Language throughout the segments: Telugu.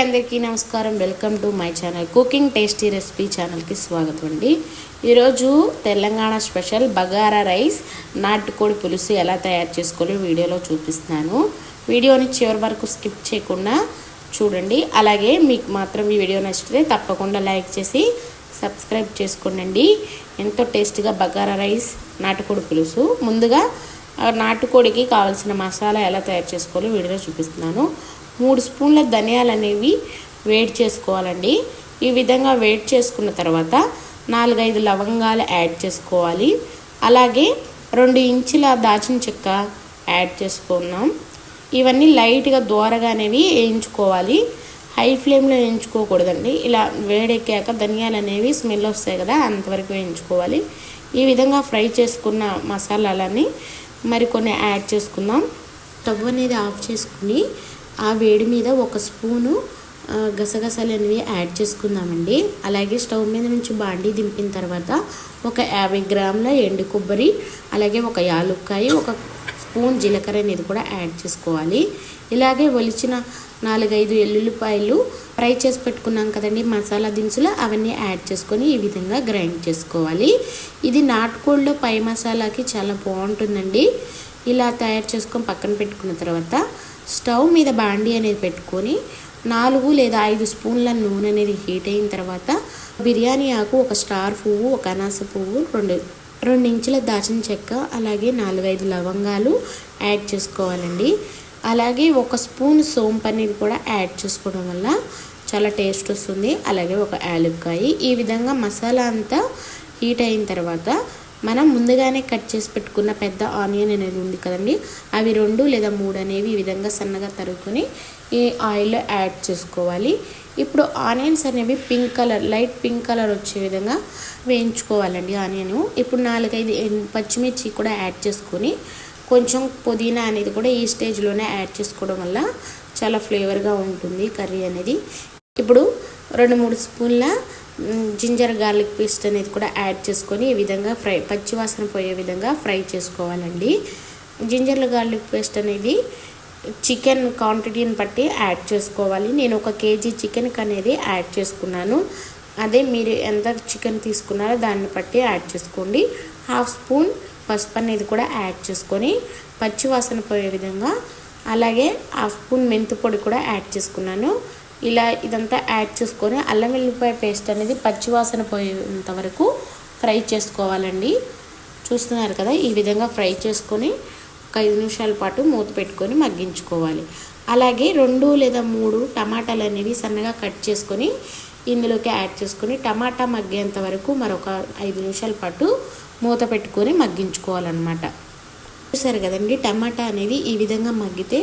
అందరికీ నమస్కారం. Welcome to my channel cooking tasty recipe ఛానల్కి స్వాగతం అండి. ఈరోజు తెలంగాణ స్పెషల్ బగారా రైస్ నాటుకోడి పులుసు ఎలా తయారు చేసుకోవాలో వీడియోలో చూపిస్తున్నాను. వీడియోని చివరి వరకు స్కిప్ చేయకుండా చూడండి. అలాగే మీకు మాత్రం ఈ వీడియో నచ్చితే తప్పకుండా లైక్ చేసి సబ్స్క్రైబ్ చేసుకోండి. ఎంతో టేస్టీగా బగారా రైస్ నాటుకోడి పులుసు. ముందుగా నాటుకోడికి కావాల్సిన మసాలా ఎలా తయారు చేసుకోవాలో వీడియోలో చూపిస్తున్నాను. 3 స్పూన్ల ధనియాలు అనేవి వేడి చేసుకోవాలండి. ఈ విధంగా వేడి చేసుకున్న తర్వాత 4-5 లవంగాలు యాడ్ చేసుకోవాలి. అలాగే 2 ఇంచుల దాచిన చెక్క యాడ్ చేసుకున్నాం. ఇవన్నీ లైట్గా దోరగా అనేవి వేయించుకోవాలి. హై ఫ్లేమ్లో వేయించుకోకూడదండి. ఇలా వేడెక్కాక ధనియాలు అనేవి స్మెల్ వస్తాయి కదా, అంతవరకు వేయించుకోవాలి. ఈ విధంగా ఫ్రై చేసుకున్న మసాలాలని మరికొన్ని యాడ్ చేసుకుందాం. స్టవ్ అనేది ఆఫ్ చేసుకుని ఆ వేడి మీద 1 స్పూను గసగసాలు అనేవి యాడ్ చేసుకుందామండి. అలాగే స్టవ్ మీద నుంచి బాండీ దింపిన తర్వాత ఒక 50 గ్రాముల ఎండు కొబ్బరి, అలాగే ఒక యాలుక్కాయ, 1 స్పూన్ జీలకర్ర అనేది కూడా యాడ్ చేసుకోవాలి. ఇలాగే ఒలిచిన 4-5 ఎల్లుల్లిపాయలు ఫ్రై చేసి పెట్టుకున్నాం కదండి మసాలా దినుసులు, అవన్నీ యాడ్ చేసుకొని ఈ విధంగా గ్రైండ్ చేసుకోవాలి. ఇది నాటుకోడిలో పై మసాలాకి చాలా బాగుంటుందండి. ఇలా తయారు చేసుకొని పక్కన పెట్టుకున్న తర్వాత స్టవ్ మీద బాండీ అనేది పెట్టుకొని 4 లేదా 5 స్పూన్ల నూనె అనేది హీట్ అయిన తర్వాత బిర్యానీ ఆకు, 1 స్టార్ పువ్వు, 1 అనాస పువ్వు, 2 ఇంచుల దాచిన చెక్క, అలాగే 4-5 లవంగాలు యాడ్ చేసుకోవాలండి. అలాగే 1 స్పూన్ సోంపు అనేది కూడా యాడ్ చేసుకోవడం వల్ల చాలా టేస్ట్ వస్తుంది. అలాగే 1 యాలక్కాయ. ఈ విధంగా మసాలా అంతా హీట్ అయిన తర్వాత మనం ముందుగానే కట్ చేసి పెట్టుకున్న పెద్ద ఆనియన్ అనేది ఉంది కదండి, అవి 2 లేదా 3 అనేవి ఈ విధంగా సన్నగా తరుగుకొని ఈ ఆయిల్లో యాడ్ చేసుకోవాలి. ఇప్పుడు ఆనియన్స్ అనేవి pink colour, light pink colour వచ్చే విధంగా వేయించుకోవాలండి ఆనియన్. ఇప్పుడు 4-5 పచ్చిమిర్చి కూడా యాడ్ చేసుకొని కొంచెం పుదీనా అనేది కూడా ఈ స్టేజ్లోనే యాడ్ చేసుకోవడం వల్ల చాలా ఫ్లేవర్గా ఉంటుంది కర్రీ అనేది. ఇప్పుడు 2-3 స్పూన్ల జింజర్ గార్లిక్ పేస్ట్ అనేది కూడా యాడ్ చేసుకొని ఈ విధంగా పచ్చివాసన పోయే విధంగా ఫ్రై చేసుకోవాలండి. జింజర్ గార్లిక్ పేస్ట్ అనేది చికెన్ క్వాంటిటీని బట్టి యాడ్ చేసుకోవాలి. నేను 1 కేజీ చికెన్కి అనేది యాడ్ చేసుకున్నాను. అదే మీరు ఎంత చికెన్ తీసుకున్నారో దాన్ని బట్టి యాడ్ చేసుకోండి. 1/2 స్పూన్ పసుపు అనేది కూడా యాడ్ చేసుకొని పచ్చివాసన పోయే విధంగా, అలాగే 1/2 స్పూన్ మెంతు పొడి కూడా యాడ్ చేసుకున్నాను. ఇలా ఇదంతా యాడ్ చేసుకొని అల్లం వెల్లిపాయ పేస్ట్ అనేది పచ్చివాసన పోయేంత వరకు ఫ్రై చేసుకోవాలండి. చూస్తున్నారు కదా, ఈ విధంగా ఫ్రై చేసుకొని 5 నిమిషాల పాటు మూత పెట్టుకొని మగ్గించుకోవాలి. అలాగే 2 లేదా 3 టమాటాలు అనేవి సన్నగా కట్ చేసుకొని ఇందులోకి యాడ్ చేసుకొని టమాటా మగ్గేంత వరకు మరొక 5 నిమిషాల పాటు మూత పెట్టుకొని మగ్గించుకోవాలన్నమాట. చూసారు కదండి, టమాటా అనేది ఈ విధంగా మగ్గితే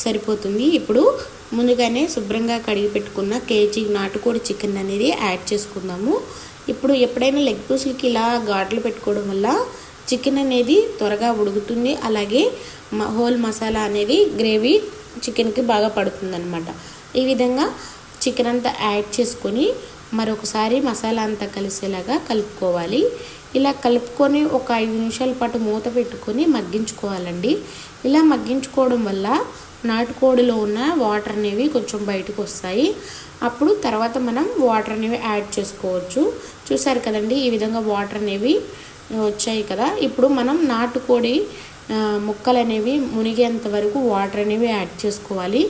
సరిపోతుంది. ఇప్పుడు ముందుగానే శుభ్రంగా కడిగి పెట్టుకున్న కేజీ నాటుకోడి చికెన్ అనేది యాడ్ చేసుకుందాము. ఇప్పుడు ఎప్పుడైనా లెగ్ పీసులకి ఇలా ఘాట్లు పెట్టుకోవడం వల్ల చికెన్ అనేది త్వరగా ఉడుకుతుంది. అలాగే హోల్ మసాలా అనేది గ్రేవీ చికెన్కి బాగా పడుతుంది అనమాట. ఈ విధంగా చికెన్ అంతా యాడ్ చేసుకొని మరొకసారి మసాలా అంతా కలిసేలాగా కలుపుకోవాలి. ఇలా కలుపుకొని ఒక 5 నిమిషాల పాటు మూత పెట్టుకొని మగ్గించుకోవాలండి. ఇలా మగ్గించుకోవడం వల్ల నాటుకోడిలో ఉన్న వాటర్ అనేవి కొంచెం బయటకు వస్తాయి. అప్పుడు తర్వాత మనం వాటర్ అనేవి యాడ్ చేసుకోవచ్చు. చూసారు కదండి, ఈ విధంగా వాటర్ అనేవి వచ్చాయి కదా. ఇప్పుడు మనం నాటుకోడి ముక్కలు అనేవి మునిగేంత వరకు వాటర్ అనేవి యాడ్ చేసుకోవాలి.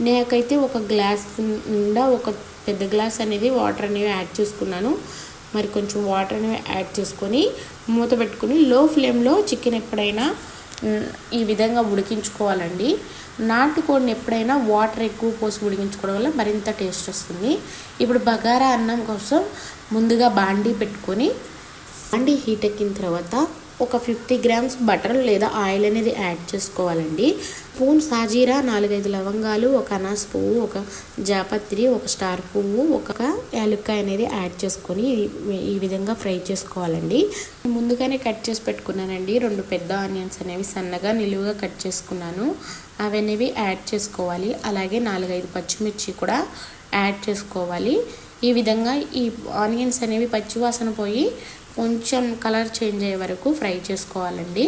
నాకైతే 1 గ్లాస్ నిండా 1 పెద్ద గ్లాస్ అనేది వాటర్ అనేవి యాడ్ చేసుకున్నాను. మరి కొంచెం వాటర్ అనేవి యాడ్ చేసుకొని మూత పెట్టుకొని లో ఫ్లేమ్లో చికెన్ ఎప్పుడైనా ఈ విధంగా ఉడికించుకోవాలండి. నాటుకోడిని ఎప్పుడైనా వాటర్ ఎక్కువ పోసి ఉడికించుకోవడం వల్ల మరింత టేస్ట్ వస్తుంది. ఇప్పుడు బగారా అన్నం కోసం ముందుగా బాండీ పెట్టుకొని బాండీ హీట్ ఎక్కిన తర్వాత ఒక 50 గ్రామ్స్ బటర్ లేదా ఆయిల్ అనేది యాడ్ చేసుకోవాలండి. స్పూన్ సాజీరా, 4-5 లవంగాలు, 1 అనాస పువ్వు, 1 జాపత్రి, 1 స్టార్ పువ్వు, 1 యాలక్కాయ అనేది యాడ్ చేసుకొని ఈ విధంగా ఫ్రై చేసుకోవాలండి. ముందుగానే కట్ చేసి పెట్టుకున్నానండి. 2 పెద్ద ఆనియన్స్ అనేవి సన్నగా నిలువుగా కట్ చేసుకున్నాను. అవి అనేవి యాడ్ చేసుకోవాలి. అలాగే 4-5 పచ్చిమిర్చి కూడా యాడ్ చేసుకోవాలి. ఈ విధంగా ఈ ఆనియన్స్ అనేవి పచ్చివాసన పోయి కొంచెం కలర్ చేంజ్ అయ్యే వరకు ఫ్రై చేసుకోవాలండి.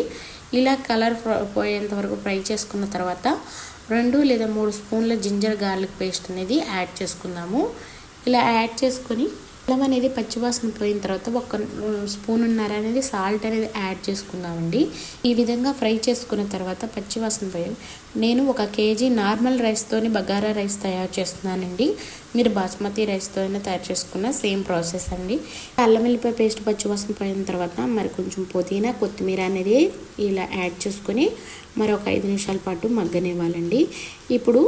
ఇలా కలర్ పోయేంత వరకు ఫ్రై చేసుకున్న తర్వాత 2 లేదా 3 స్పూన్ల జింజర్ గార్లిక్ పేస్ట్ అనేది యాడ్ చేసుకుందాము. ఇలా యాడ్ చేసుకొని అల్లం అనేది పచ్చివాసన పోయిన తర్వాత 1 స్పూనున్నర అనేది సాల్ట్ అనేది యాడ్ చేసుకుందామండి. ఈ విధంగా ఫ్రై చేసుకున్న తర్వాత పచ్చివాసన పోయి నేను 1 కేజీ నార్మల్ రైస్తోని బగారా రైస్ తయారు చేస్తున్నానండి. మీరు బాస్మతి రైస్తో అయినా తయారు చేసుకున్న సేమ్ ప్రాసెస్ అండి. అల్లం వెల్లిపాయ పేస్ట్ పచ్చివాసన పోయిన తర్వాత మరి కొంచెం పుదీనా కొత్తిమీర అనేది ఇలా యాడ్ చేసుకొని మరొక 5 నిమిషాల పాటు మగ్గనివ్వాలండి. ఇప్పుడు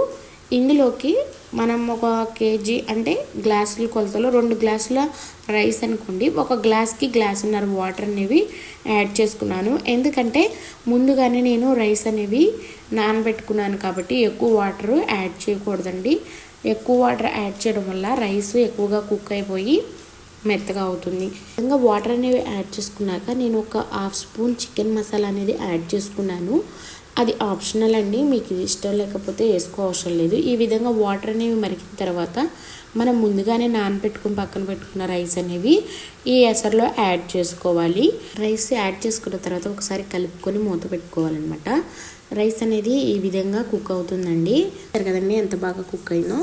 ఇందులోకి మనం 1 కేజీ అంటే గ్లాసుల కొలతలో 2 గ్లాసుల రైస్ అనుకోండి, 1 గ్లాస్కి గ్లాసున్నర వాటర్ అనేవి యాడ్ చేసుకున్నాను. ఎందుకంటే ముందుగానే నేను రైస్ అనేవి నానబెట్టుకున్నాను కాబట్టి ఎక్కువ వాటర్ యాడ్ చేయకూడదండి. ఎక్కువ వాటర్ యాడ్ చేయడం వల్ల రైస్ ఎక్కువగా కుక్ అయిపోయి మెత్తగా అవుతుంది. ఇంకా వాటర్ అనేవి యాడ్ చేసుకున్నాక నేను 1/2 స్పూన్ చికెన్ మసాలా అనేది యాడ్ చేసుకున్నాను. అది ఆప్షనల్ అండి, మీకు ఇది ఇష్టం లేకపోతే వేసుకో అవసరం లేదు. ఈ విధంగా వాటర్ అనేవి మరిగిన తర్వాత మనం ముందుగానే నానబెట్టుకుని పక్కన పెట్టుకున్న రైస్ అనేవి ఈ ఎసరులో యాడ్ చేసుకోవాలి. రైస్ యాడ్ చేసుకున్న తర్వాత ఒకసారి కలుపుకొని మూత పెట్టుకోవాలన్నమాట. రైస్ అనేది ఈ విధంగా కుక్ అవుతుందండి. కదండి ఎంత బాగా కుక్ అయిందో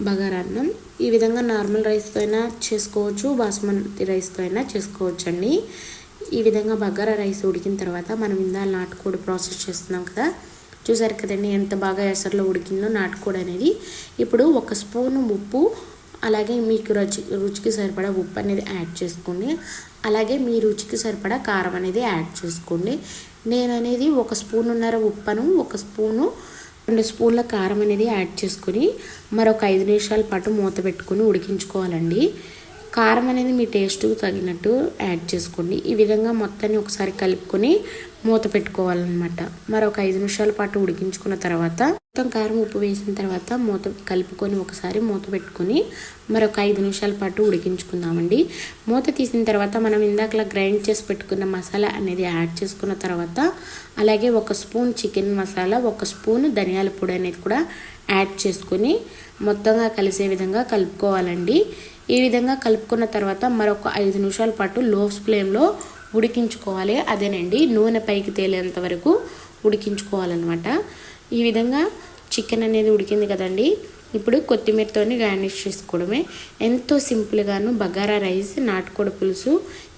బగారా అన్నం. ఈ విధంగా నార్మల్ రైస్తో అయినా చేసుకోవచ్చు, బాస్మతి రైస్తో అయినా చేసుకోవచ్చు అండి. ఈ విధంగా బగారా రైస్ ఉడికిన తర్వాత మనం ఇందాక నాటుకోడి ప్రాసెస్ చేస్తున్నాం కదా, చూసారు కదండి ఎంత బాగా ఎసరులో ఉడికిందో నాటుకోడి అనేది. ఇప్పుడు 1 స్పూను ఉప్పు, అలాగే మీకు రుచికి సరిపడా ఉప్పు అనేది యాడ్ చేసుకోండి. అలాగే మీ రుచికి సరిపడా కారం అనేది యాడ్ చేసుకోండి. నేను అనేది 1 స్పూనున్నర ఉప్పును 1 స్పూను 2 స్పూన్ల కారం అనేది యాడ్ చేసుకొని మరొక 5 నిమిషాల పాటు మూత పెట్టుకొని ఉడికించుకోవాలండి. కారం అనేది మీ టేస్ట్కు తగినట్టు యాడ్ చేసుకోండి. ఈ విధంగా మొత్తాన్ని ఒకసారి కలుపుకొని మూత పెట్టుకోవాలన్నమాట. మరొక 5 నిమిషాల పాటు ఉడికించుకున్న తర్వాత మొత్తం కారం ఉప్పు వేసిన తర్వాత మూత కలుపుకొని ఒకసారి మూత పెట్టుకొని మరొక 5 నిమిషాల పాటు ఉడికించుకుందామండి. మూత తీసిన తర్వాత మనం ఇందాకలా గ్రైండ్ చేసి పెట్టుకున్న మసాలా అనేది యాడ్ చేసుకున్న తర్వాత అలాగే 1 స్పూన్ చికెన్ మసాలా, 1 స్పూన్ ధనియాల పొడి అనేది కూడా యాడ్ చేసుకొని మొత్తంగా కలిసే విధంగా కలుపుకోవాలండి. ఈ విధంగా కలుపుకున్న తర్వాత మరొక 5 నిమిషాల పాటు లో ఫ్లేమ్లో ఉడికించుకోవాలి. అదేనండి నూనె పైకి తేలేంత వరకు ఉడికించుకోవాలన్నమాట. ఈ విధంగా చికెన్ అనేది ఉడికింది కదండి. ఇప్పుడు కొత్తిమీరతోని గార్నిష్ చేసుకోవడమే. ఎంతో సింపుల్గాను బగారా రైస్ నాటుకోడి పులుసు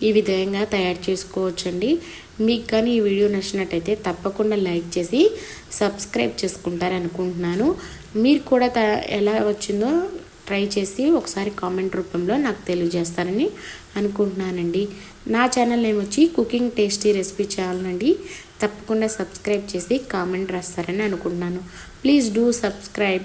ఈ విధంగా తయారు చేసుకోవచ్చండి. మీకు కానీ ఈ వీడియో నచ్చినట్టయితే తప్పకుండా లైక్ చేసి సబ్స్క్రైబ్ చేసుకుంటారనుకుంటున్నాను. మీరు కూడా ఎలా వచ్చిందో ట్రై చేసి ఒకసారి కామెంట్ రూపంలో నాకు తెలియజేస్తారని అనుకుంటున్నానండి. నా ఛానల్ నేమ్ వచ్చి కుకింగ్ టేస్టీ రెసిపీ ఛానల్ అండి. తప్పకుండా సబ్స్క్రైబ్ చేసి కామెంట్ రాస్తారని అనుకుంటున్నాను. Please do subscribe.